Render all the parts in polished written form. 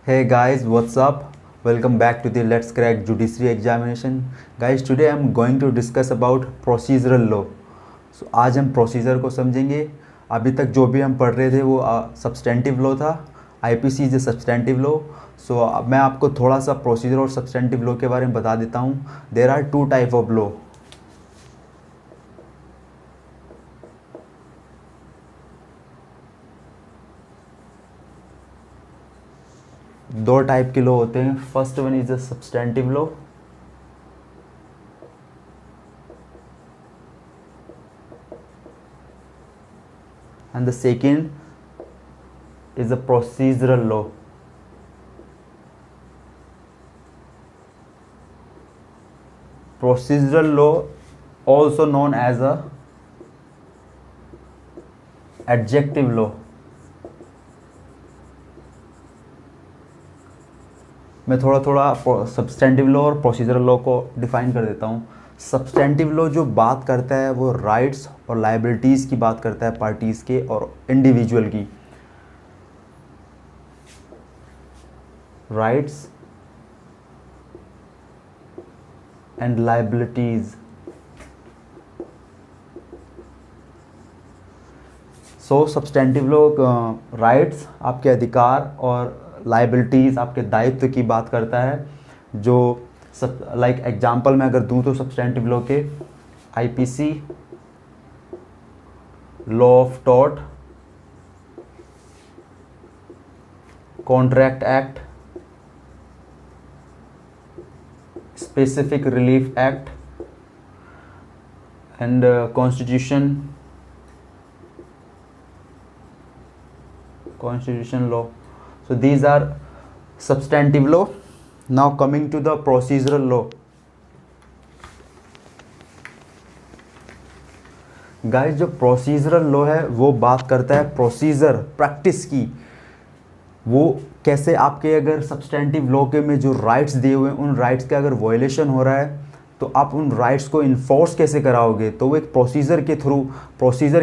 Hey guys, what's up? Welcome back to the Let's Crack Judiciary Examination. Guys, today I'm going to discuss about procedural law. So आज हम procedure को समझेंगे. अभी तक जो भी हम पढ़ रहे थे वो सब्सटेंटिव लॉ था. IPC is a substantive law. So अब मैं आपको थोड़ा सा प्रोसीजर और सब्सटेंटिव लॉ के बारे में बता देता हूँ. There are two type of law. दो टाइप के लॉ होते हैं. First one is a substantive law and the second is a procedural law. Procedural law also known as a adjective law. मैं थोड़ा थोड़ा सब्सटेंटिव लॉ और प्रोसीजरल लॉ को डिफाइन कर देता हूँ. सब्सटेंटिव लॉ जो बात करता है वो राइट्स और लाइबिलिटीज़ की बात करता है, पार्टीज़ के और इंडिविजुअल की. Rights and liabilities. So substantive law rights आपके अधिकार और लाइबिलिटीज़ आपके दायित्व की बात करता है. जो लाइक एग्जांपल मैं अगर दूं तो सब्सटेंटिव लॉ के IPC, law of tort, contract act, specific relief act and constitution law. So these are substantive law. Now coming to the procedural law. Guys, जो procedural law है वो बात करता है प्रोसीजर, प्रैक्टिस की. वो कैसे आपके अगर सब्सटेंटिव लॉ के में जो राइट्स दिए हुए हैं उन राइट्स का अगर वायलेशन हो रहा है तो आप उन राइट्स को इन्फोर्स कैसे कराओगे. तो वो एक प्रोसीजर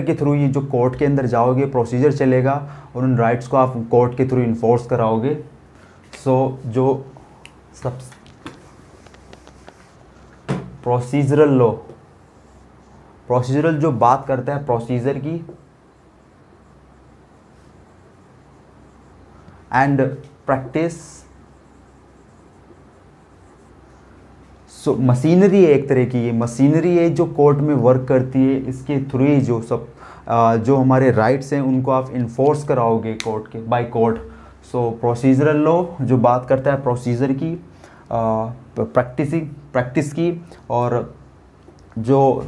के थ्रू ये जो कोर्ट के अंदर जाओगे, प्रोसीजर चलेगा और उन राइट्स को आप कोर्ट के थ्रू इन्फोर्स कराओगे. सो जो प्रोसीजरल जो बात करता है प्रोसीजर की एंड प्रैक्टिस. सो मशीनरी है एक तरह की. ये मशीनरी है जो कोर्ट में वर्क करती है. इसके थ्रू ही जो हमारे राइट्स हैं उनको आप इन्फोर्स कराओगे कोर्ट के by court. So procedural law जो बात करता है प्रोसीजर की, प्रैक्टिस की, और जो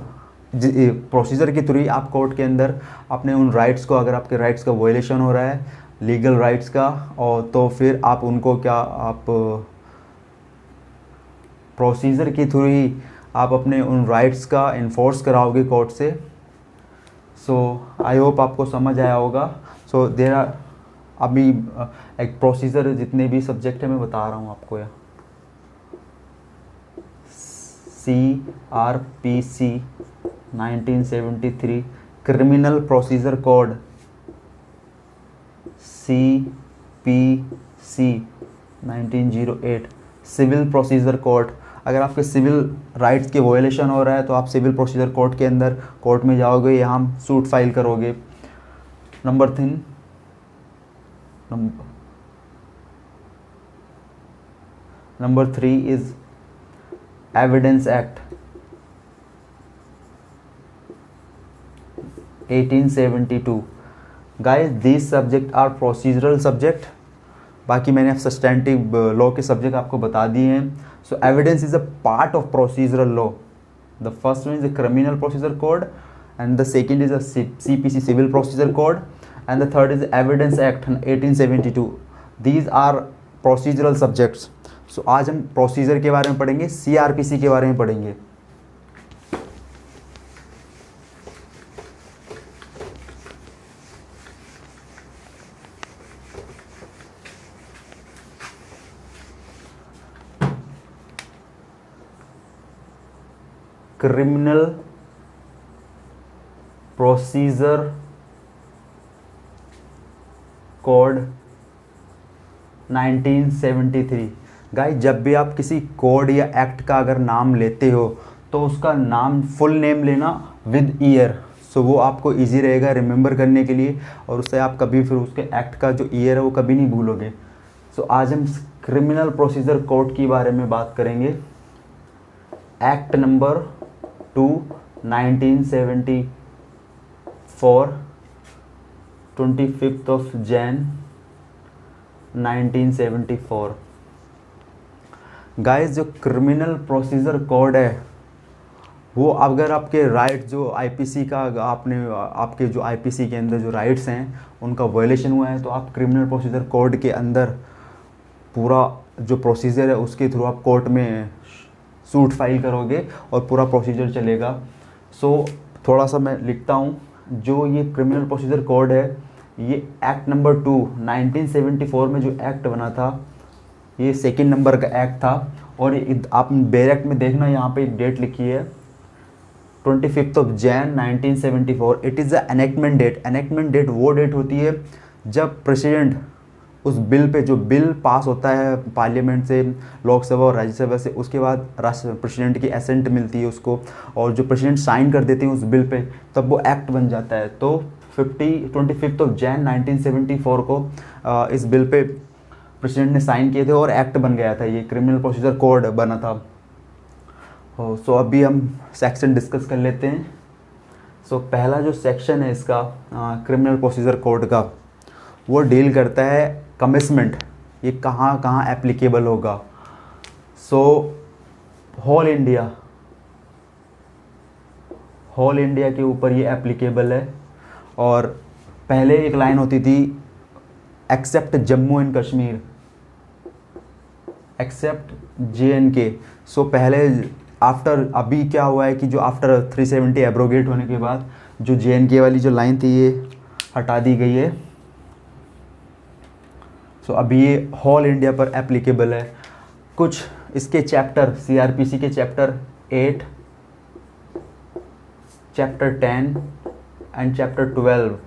प्रोसीजर के थ्रू ही आप कोर्ट के अंदर अपने उन राइट्स को, अगर आपके राइट्स का वायलेशन हो रहा है लीगल राइट्स का, और तो फिर आप उनको आप प्रोसीजर के थ्रू ही आप अपने उन राइट्स का इन्फोर्स कराओगे कोर्ट से. सो आई होप आपको समझ आया होगा. सो देयर आर अभी एक प्रोसीजर जितने भी सब्जेक्ट है मैं बता रहा हूँ आपको. या CRPC 1973, criminal procedure code CPC 1908, civil procedure code. अगर आपके सिविल राइट्स के वायलेशन हो रहा है तो आप सिविल प्रोसीजर कोर्ट के अंदर कोर्ट में जाओगे, यहाँ सूट फाइल करोगे. Number 3 is evidence act 1872. Guys, this subject are procedural subject. बाकी मैंने सब्सटेंटिव लॉ के सब्जेक्ट आपको बता दिए हैं. So evidence is a part of procedural law. The first one is the criminal procedure code and the second is a CPC civil procedure code and the third is evidence act 1872. These are procedural subjects. So आज हम procedure के बारे में पढ़ेंगे, CRPC के बारे में पढ़ेंगे. Criminal procedure code 1973। गाइस जब भी आप किसी कोड या एक्ट का अगर नाम लेते हो तो उसका नाम फुल नेम लेना विद ईयर, सो वो आपको इजी रहेगा रिमेंबर करने के लिए, और उससे आप कभी फिर उसके एक्ट का जो ईयर है वो कभी नहीं भूलोगे। सो आज हम क्रिमिनल प्रोसीजर कोड के बारे में बात करेंगे। Act number 2 1974, 25 of Jan 1974। Guys जो क्रिमिनल प्रोसीजर कोड है वो अगर आपके राइट जो आईपीसी का आपके जो आईपीसी के अंदर जो राइट्स हैं उनका वायलेशन हुआ है तो आप क्रिमिनल प्रोसीजर कोड के अंदर पूरा जो प्रोसीजर है उसके थ्रू आप कोर्ट में सूट फाइल करोगे और पूरा प्रोसीजर चलेगा। सो थोड़ा सा मैं लिखता हूँ, जो ये क्रिमिनल प्रोसीजर कोड है ये एक्ट नंबर 2 1974 में जो एक्ट बना था ये सेकंड नंबर का एक्ट था, और आप बेर एक्ट में देखना यहाँ पे एक डेट लिखी है 25 of Jan 1974। It is the enactment date. Enactment date वो डेट होती है जब प्रेसिडेंट उस बिल पे, जो बिल पास होता है पार्लियामेंट से, लोकसभा और राज्यसभा से, उसके बाद राष्ट्र प्रेसिडेंट की एसेंट मिलती है उसको, और जो प्रेसिडेंट साइन कर देते हैं उस बिल पे तब वो एक्ट बन जाता है। तो 25 ऑफ जैन 1974 को इस बिल पे प्रेसिडेंट ने साइन किए थे और एक्ट बन गया था, ये क्रिमिनल प्रोसीजर कोड बना था। सो अभी हम सेक्शन डिस्कस कर लेते हैं। सो पहला जो सेक्शन है इसका क्रिमिनल प्रोसीजर कोड का, वो डील करता है कमिटमेंट, ये कहाँ कहाँ एप्लीकेबल होगा। सो होल इंडिया के ऊपर ये एप्लीकेबल है, और पहले एक लाइन होती थी except Jammu and Kashmir, except JNK। So पहले आफ्टर, अभी क्या हुआ है कि जो आफ्टर 370 एब्रोगेट होने के बाद जो JNK वाली जो लाइन थी ये हटा दी गई है। सो अभी ये होल इंडिया पर एप्लीकेबल है। कुछ इसके चैप्टर, CRPC के चैप्टर 8, चैप्टर 10 एंड चैप्टर 12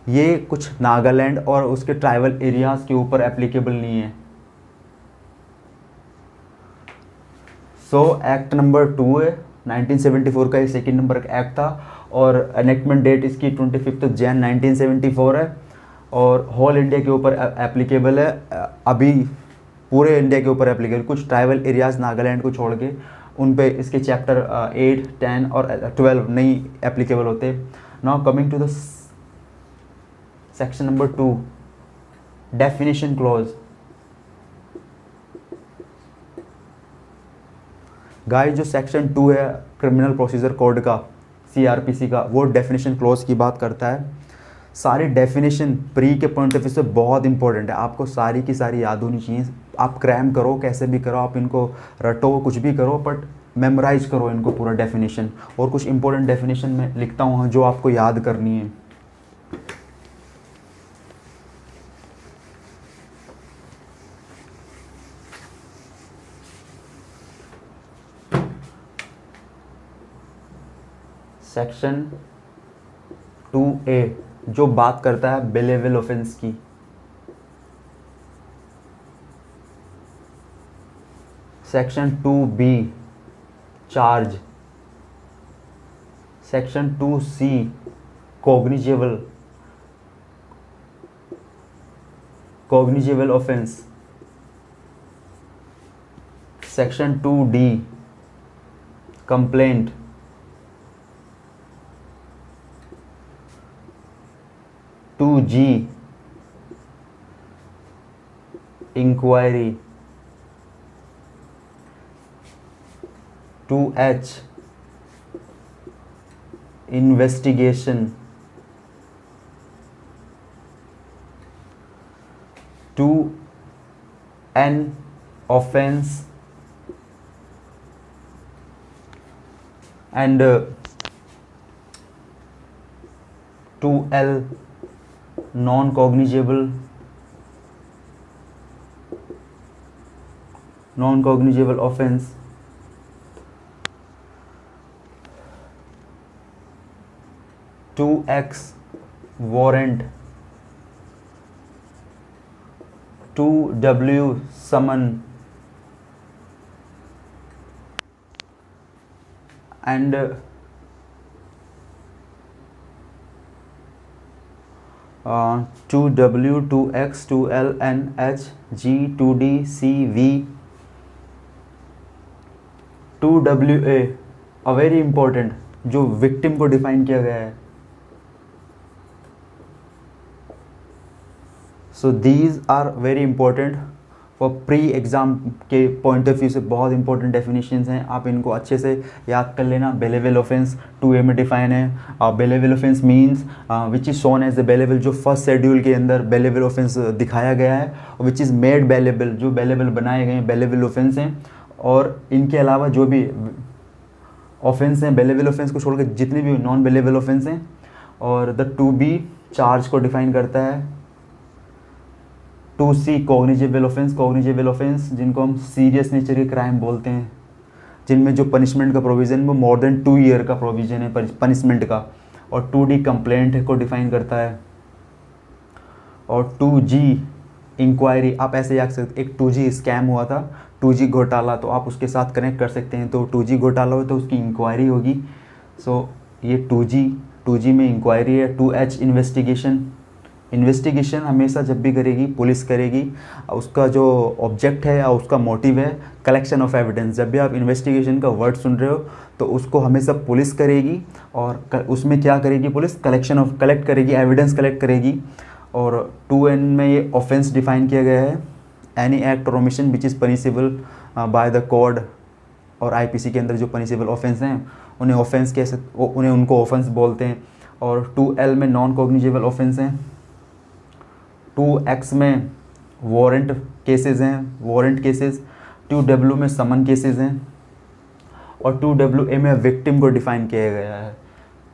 ये कुछ नागालैंड और उसके ट्राइबल एरियाज़ के ऊपर एप्लीकेबल नहीं है। सो एक्ट नंबर 2 है 1974 का, ये सेकेंड नंबर का एक्ट था, और एनेक्टमेंट डेट इसकी 25 जैन 1974 है, और होल इंडिया के ऊपर एप्लीकेबल है। अभी पूरे इंडिया के ऊपर एप्लीकेबल, कुछ ट्राइबल एरियाज़ नागालैंड को छोड़ के उन पे इसके चैप्टर 8, 10 और 12 नहीं एप्लीकेबल होते। Now coming to the section number 2, definition clause. Guys जो सेक्शन 2 है क्रिमिनल प्रोसीजर कोड का, CRPC का, वो डेफिनेशन क्लॉज की बात करता है। सारी डेफिनेशन प्री के पॉइंट ऑफ व्यू से बहुत इंपॉर्टेंट है, आपको सारी की सारी याद होनी चाहिए। आप क्रैम करो, कैसे भी करो, आप इनको रटो, कुछ भी करो, बट मेमोराइज करो इनको पूरा डेफिनेशन। और कुछ इंपॉर्टेंट डेफिनेशन में लिखता हूँ जो आपको याद करनी है। सेक्शन 2A जो बात करता है बिलेबल ऑफेंस की। Section 2B charge. Section 2C cognizable offence. Section 2D complaint. Two G inquiry. 2H investigation. 2N offence and 2L non cognizable offence. 2X warrant. 2W summon and 2W 2X 2L NH G 2D CV 2WA a very important जो victim को define किया गया है. So these are very important for pre exam के point of view से बहुत important definitions हैं. आप इनको अच्छे से याद कर लेना. बेलेबल ऑफेंस 2A में डिफाइन है. Bailable offence means which is shown as the bailable, जो फर्स्ट शेड्यूल के अंदर बेलेबल ऑफेंस दिखाया गया है, विच इज़ मेड बेलेबल, जो बेलेबल बनाए गए हैं बेलेबल ऑफेंस हैं. और इनके अलावा जो भी ऑफेंस हैं बेलेबल ऑफेंस को छोड़कर जितने भी नॉन बेलेबल ऑफेंस हैं. और द 2B चार्ज को डिफाइन करता है. 2C कॉग्निजेबल ऑफेंस जिनको हम सीरियस नेचर के क्राइम बोलते हैं, जिनमें जो पनिशमेंट का प्रोविज़न वो मोर देन 2 ईयर का प्रोविज़न है पनिशमेंट का. और 2D कंप्लेंट को डिफाइन करता है. और 2G इंक्वायरी, आप ऐसे याद सकते, एक 2G स्कैम हुआ था, 2G घोटाला, तो आप उसके साथ कनेक्ट कर सकते हैं. तो 2G घोटाला हो तो उसकी इंक्वायरी होगी. सो ये 2G में इंक्वायरी है. 2H इन्वेस्टिगेशन हमेशा जब भी करेगी पुलिस करेगी, उसका जो ऑब्जेक्ट है या उसका मोटिव है कलेक्शन ऑफ एविडेंस. जब भी आप इन्वेस्टिगेशन का वर्ड सुन रहे हो तो उसको हमेशा पुलिस करेगी. और उसमें क्या करेगी पुलिस? कलेक्ट करेगी, एविडेंस कलेक्ट करेगी. और 2N में ये ऑफेंस डिफाइन किया गया है. एनी एक्ट और omission which is punishable by the code. और IPC के अंदर जो पनिशेबल ऑफेंस हैं उनको ऑफेंस बोलते हैं. और 2L में नॉन कॉग्निजेबल ऑफेंस हैं. 2X में वारंट केसेस. 2W में समन केसेस हैं. और 2WA में विक्टिम को डिफाइन किया गया है.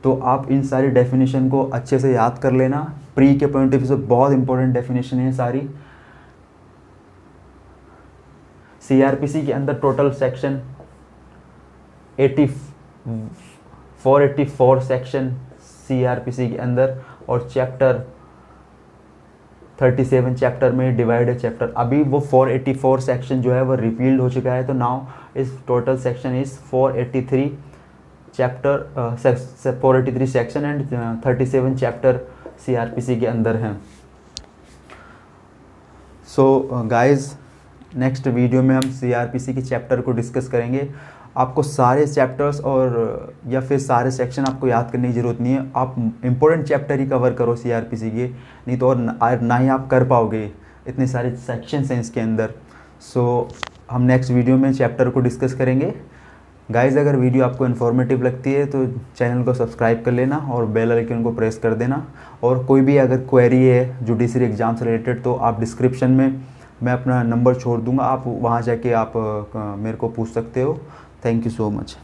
तो आप इन सारी डेफिनेशन को अच्छे से याद कर लेना. प्री के पॉइंट ऑफ व्यू से बहुत इंपॉर्टेंट डेफिनेशन है सारी. CRPC के अंदर टोटल सेक्शन 484 सेक्शन CRPC के अंदर, और चैप्टर 37 चैप्टर में डिवाइड है चैप्टर. अभी वो 484 सेक्शन जो है वो रिपील्ड हो चुका है. तो नाउ इस total section is 483 chapter 483 section and 37 chapter CRPC के अंदर हैं. सो गाइज नेक्स्ट वीडियो में हम CRPC के चैप्टर को डिस्कस करेंगे. आपको सारे चैप्टर्स और या फिर सारे सेक्शन आपको याद करने की ज़रूरत नहीं है. आप इम्पोर्टेंट चैप्टर ही कवर करो CRPC के, नहीं तो और ना ही आप कर पाओगे, इतने सारे सेक्शंस हैं इसके अंदर. सो हम नेक्स्ट वीडियो में चैप्टर को डिस्कस करेंगे. गाइज़ अगर वीडियो आपको इन्फॉर्मेटिव लगती है तो चैनल को सब्सक्राइब कर लेना और बेल आइकन को प्रेस कर देना. और कोई भी अगर क्वेरी है जुडिशरी एग्ज़ाम से रिलेटेड तो आप डिस्क्रिप्शन में मैं अपना नंबर छोड़ दूँगा, आप वहाँ जाके आप मेरे को पूछ सकते हो. Thank you so much.